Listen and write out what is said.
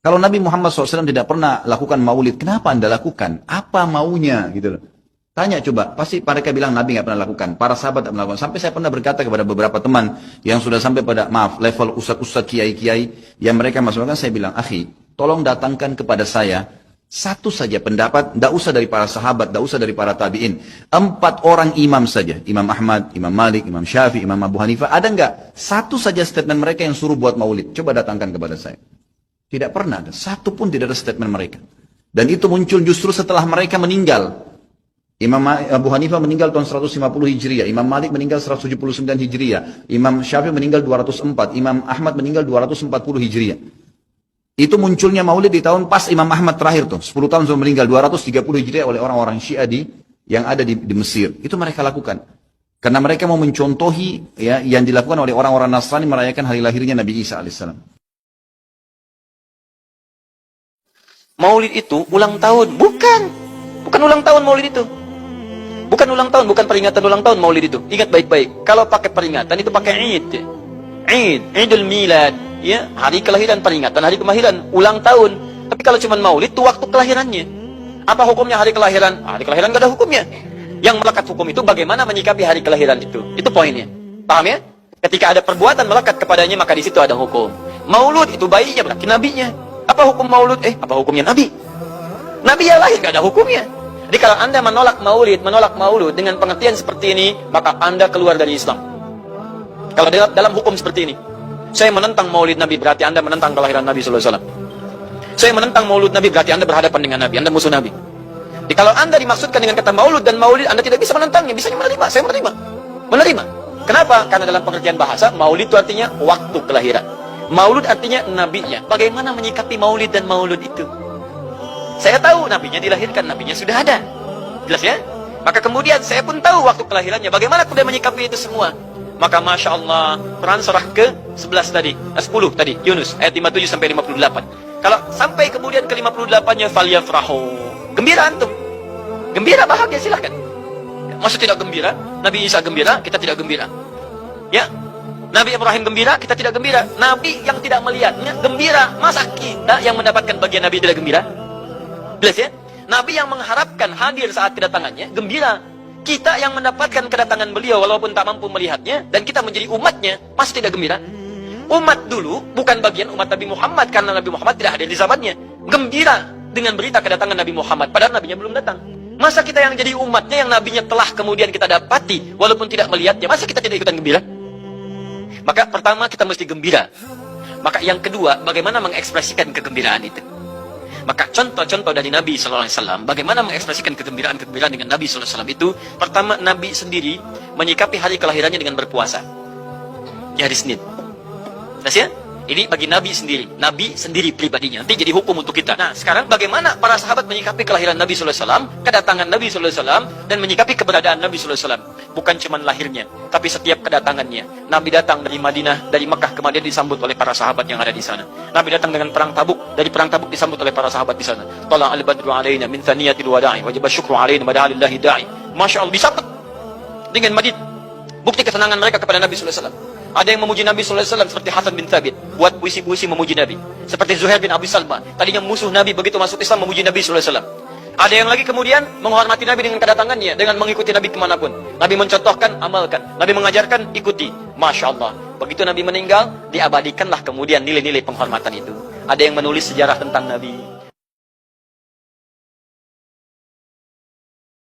Kalau Nabi Muhammad SAW tidak pernah lakukan maulid, kenapa Anda lakukan? Apa maunya? Gitu loh. Tanya coba, pasti mereka bilang Nabi nggak pernah lakukan, para sahabat tidak melakukan. Sampai saya pernah berkata kepada beberapa teman yang sudah sampai pada, maaf, level ustadz-ustadz, kiai-kiai, yang mereka masukkan, saya bilang, akhi, tolong datangkan kepada saya satu saja pendapat, tidak usah dari para sahabat, tidak usah dari para tabi'in. 4 orang imam saja, Imam Ahmad, Imam Malik, Imam Syafi'i, Imam Abu Hanifah, ada nggak? Satu saja statement mereka yang suruh buat maulid, coba datangkan kepada saya. Tidak pernah ada, satu pun tidak ada statement mereka. Dan itu muncul justru setelah mereka meninggal. Imam Abu Hanifah meninggal tahun 150 Hijriah, Imam Malik meninggal 179 Hijriah, Imam Syafi'i meninggal 204, Imam Ahmad meninggal 240 Hijriah. Itu munculnya maulid di tahun pas Imam Ahmad terakhir tuh, 10 tahun sebelum meninggal, 230 Hijriah oleh orang-orang Syiah yang ada di Mesir. Itu mereka lakukan. Karena mereka mau mencontohi ya, yang dilakukan oleh orang-orang Nasrani merayakan hari lahirnya Nabi Isa alaihissalam. Maulid itu ulang tahun, bukan ulang tahun maulid itu. Bukan ulang tahun, bukan peringatan ulang tahun maulid itu. Ingat baik-baik. Kalau pakai peringatan itu pakai Id. Idul Milad, ya, hari kelahiran, peringatan hari kelahiran, ulang tahun. Tapi kalau cuma maulid itu waktu kelahirannya. Apa hukumnya hari kelahiran? Hari kelahiran gak ada hukumnya. Yang melekat hukum itu bagaimana menyikapi hari kelahiran itu. Itu poinnya. Paham ya? Ketika ada perbuatan melekat kepadanya maka di situ ada hukum. Maulud itu bayinya berarti nabinya. Apa hukum maulud? Apa hukumnya nabi? Nabi yang lahir gak ada hukumnya. Jadi kalau Anda menolak maulud dengan pengertian seperti ini, maka Anda keluar dari Islam. Kalau dalam hukum seperti ini, saya menentang maulid Nabi, berarti Anda menentang kelahiran Nabi SAW. Saya menentang maulud Nabi, berarti Anda berhadapan dengan Nabi, Anda musuh Nabi. Jadi kalau Anda dimaksudkan dengan kata maulud dan maulid, Anda tidak bisa menentangnya, bisanya menerima, saya menerima. Kenapa? Karena dalam pengertian bahasa, maulid itu artinya waktu kelahiran. Maulud artinya nabinya. Bagaimana menyikapi maulid dan maulud itu? Saya tahu nabinya dilahirkan, nabinya sudah ada. Jelas ya? Maka kemudian saya pun tahu waktu kelahirannya. Bagaimana kemudian menyikapi itu semua? Maka Masya Allah, Quran surah ke-11 tadi, 10 tadi, Yunus, ayat 57 sampai 58. Kalau sampai kemudian ke 58-nya, falyafrahu. Gembira antum. Gembira, bahagia, silahkan. Maksud tidak gembira? Nabi Isa gembira, kita tidak gembira. Ya, Nabi Ibrahim gembira, kita tidak gembira. Nabi yang tidak melihatnya gembira. Masa kita yang mendapatkan bagian Nabi tidak gembira? Jelas ya? Nabi yang mengharapkan hadir saat kedatangannya, gembira. Kita yang mendapatkan kedatangan beliau walaupun tak mampu melihatnya, dan kita menjadi umatnya, masih tidak gembira? Umat dulu bukan bagian umat Nabi Muhammad, karena Nabi Muhammad tidak hadir di zamannya. Gembira dengan berita kedatangan Nabi Muhammad, padahal nabinya belum datang. Masa kita yang jadi umatnya, yang nabinya telah kemudian kita dapati, walaupun tidak melihatnya, masa kita tidak ikutan gembira? Maka pertama kita mesti gembira. Maka yang kedua, bagaimana mengekspresikan kegembiraan itu? Maka contoh-contoh dari Nabi SAW, bagaimana mengekspresikan kegembiraan dengan Nabi SAW itu, pertama Nabi sendiri menyikapi hari kelahirannya dengan berpuasa. Di hari Senin. Jelas ya? Ini bagi Nabi sendiri pribadinya. Nanti jadi hukum untuk kita. Nah, sekarang bagaimana para sahabat menyikapi kelahiran Nabi SAW, kedatangan Nabi SAW, dan menyikapi keberadaan Nabi SAW. Bukan cuma lahirnya, tapi setiap kedatangannya. Nabi datang dari Madinah, dari Mekah ke Madinah disambut oleh para sahabat yang ada di sana. Nabi datang dengan perang Tabuk, dari perang Tabuk disambut oleh para sahabat di sana. Tala al-badru alaina min thaniyatil wada'i, wajib syukru alaina mada'alillahi da'i. Masya Allah, disambut dengan Madinah. Bukti kesenangan mereka kepada Nabi SAW. Ada yang memuji Nabi SAW seperti Hasan bin Thabit, buat puisi-puisi memuji Nabi. Seperti Zuhair bin Abi Salma, tadinya musuh Nabi, begitu masuk Islam memuji Nabi SAW. Ada yang lagi kemudian menghormati Nabi dengan kedatangannya, dengan mengikuti Nabi kemanapun. Nabi mencontohkan, amalkan. Nabi mengajarkan, ikuti. Masya Allah. Begitu Nabi meninggal, diabadikanlah kemudian nilai-nilai penghormatan itu. Ada yang menulis sejarah tentang Nabi.